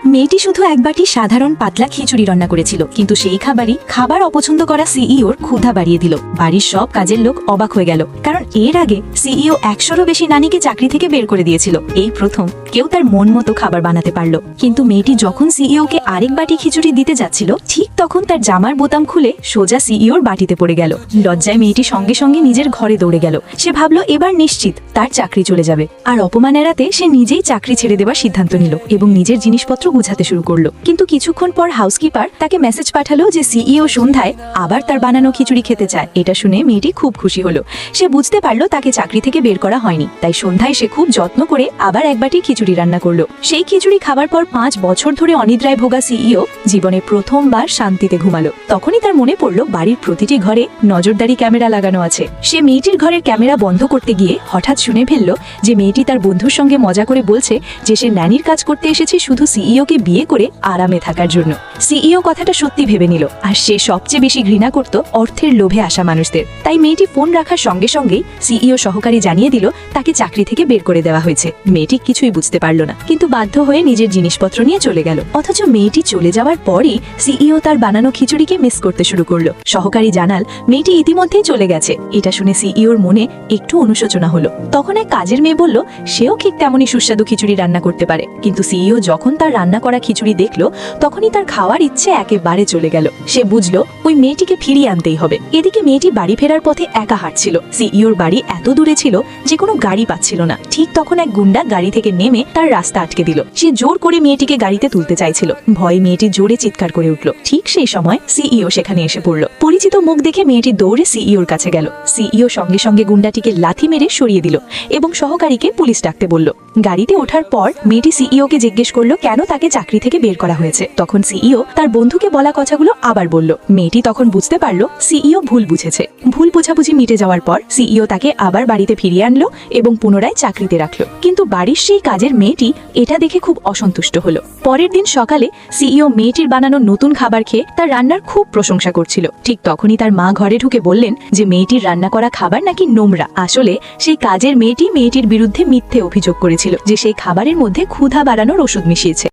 মেয়েটি শুধু এক বাটি সাধারণ পাতলা খিচুড়ি রান্না করেছিল, কিন্তু সেই খাবার অপছন্দ করা সিইওর ক্ষুধা বাড়িয়ে দিল। বাড়ির সব কাজের লোক অবাক হয়ে গেল, কারণ এর আগে সিইও 100রও বেশি নারীকে চাকরি থেকে বের করে দিয়েছিল। এই প্রথম কেউ তার মন মতো খাবার বানাতে পারলো। কিন্তু মেয়েটি যখন সিইওকে আরেক বাটি খিচুড়ি দিতে যাচ্ছিল, ঠিক তখন তার জামার বোতাম খুলে সোজা সিইওর বাটিতে পড়ে গেল। লজ্জায় মেয়েটি সঙ্গে সঙ্গে নিজের ঘরে দৌড়ে গেল। সে ভাবলো এবার নিশ্চিত তার চাকরি চলে যাবে। আর অপমান এড়াতে সে নিজেই চাকরি ছেড়ে দেওয়ার সিদ্ধান্ত নিল এবং নিজের জিনিসপত্র গুছাতে শুরু করলো। কিন্তু কিছুক্ষণ পর হাউসকিপার তাকে মেসেজ পাঠালো যে সিইও সন্ধ্যায় আবার তার বানানো খিচুড়ি খেতে চায়। এটা শুনে মেয়েটি খুব খুশি হলো। সে বুঝতে পারলো তাকে চাকরি থেকে বের করা হয়নি, তাই সন্ধ্যায় সে খুব যত্ন করে আবার এক বাটি খিচুড়ি রান্না করলো। সেই খিচুড়ি খাবার পর 5 বছর ধরে অনিদ্রায় ভোগা সিইও জীবনে প্রথমবার শান্তিতে ঘুমালো। তখনই তার মনে পড়লো বাড়ির প্রতিটি ঘরে নজরদারি ক্যামেরা লাগানো আছে। সে মেয়েটির ঘরের ক্যামেরা বন্ধ করতে গিয়ে হঠাৎ শুনে ফেললো যে মেয়েটি তার বন্ধুর সঙ্গে মজা করে বলছে যে সে ন্যানির কাজ করতে এসেছে শুধু সিইওকে বিয়ে করে আরামে থাকার জন্য। সিইও কথাটা সত্যি ভেবে নিল, আর সে সবচেয়ে বেশি ঘৃণা করত অর্থের লোভে আসা মানুষদের। তাই মেয়েটি ফোন রাখার সঙ্গে সঙ্গেই সিইও সহকারী জানিয়ে দিল তাকে চাকরি থেকে বের করে দেওয়া হয়েছে। মেয়েটি কিছুই বুঝতে পারল না, কিন্তু বাধ্য হয়ে নিজের জিনিসপত্র নিয়ে চলে গেল। অথচ মেয়েটি চলে যাওয়ার পরই সিইও তার বানানো খিচুড়িকে মিস করতে শুরু করলো। সহকারী জানাল মেয়েটি ইতিমধ্যেই চলে গেছে। এটা শুনে সিইওর মনে একটু অনুশোচনা হলো। তখন এক কাজের মেয়ে বলল সেও ঠিক তেমনই সুস্বাদু খিচুড়ি রান্না করতে পারে। কিন্তু সিইও যখন তার রান্না করা খিচুড়ি দেখলো, তখনই তার খাওয়ার ইচ্ছে একেবারে চলে গেল। সে বুঝলো ওই মেয়েটিকে ফিরিয়ে আনতেই হবে। এদিকে মেয়েটি বাড়ি ফেরার পথে একা হাঁটছিল। সিইওর বাড়ি এত দূরে ছিল যে কোনো গাড়ি পাচ্ছিল না। ঠিক তখন এক গুন্ডা গাড়ি থেকে নেমে তার রাস্তা আটকে দিল। সে জোর করে মেয়েটিকে গাড়িতে তুলতে চাইছিল। ভয়ে মেয়েটি জোরে চিৎকার করে উঠল। ঠিক সেই সময় সিইও সেখানে এসে পড়ল। পরিচিত মুখ দেখে মেয়েটি দৌড়ে সিইওর কাছে গেল। সিইও সঙ্গে সঙ্গে গুন্ডাটিকে লাথি মেরে সরিয়ে দিল এবং সহকারীকে পুলিশ ডাকতে বলল। গাড়িতে ওঠার পর মেয়েটি সিইওকে জিজ্ঞেস করলো কেন তাকে চাকরি থেকে বের করা হয়েছে। তখন সিইও তার বন্ধুকে বলা কথাগুলো আবার বলল। মেয়েটি তখন বুঝতে পারলো সিইও ভুল বুঝেছে। ভুল বোঝাবুঝি মিটে যাওয়ার পর সিইও তাকে আবার বাড়িতে ফিরিয়ে আনলো এবং পুনরায় চাকরিতে রাখলো। কিন্তু বাড়ির সেই কাজের মেয়েটি এটা দেখে খুব অসন্তুষ্ট হলো। পরের দিন সকালে সিইও মেয়েটির বানানো নতুন খাবার খেয়ে তার রান্নার খুব প্রশংসা করছিল। ঠিক তখনই তার মা ঘরে ঢুকে বললেন যে মেয়েটির রান্না করা খাবার নাকি নোংরা। আসলে সেই কাজের মেয়েটি মেয়েটির বিরুদ্ধে মিথ্যে অভিযোগ করেছিল যে সেই খাবারের মধ্যে ক্ষুধা বাড়ানোর ওষুধ মিশিয়েছে।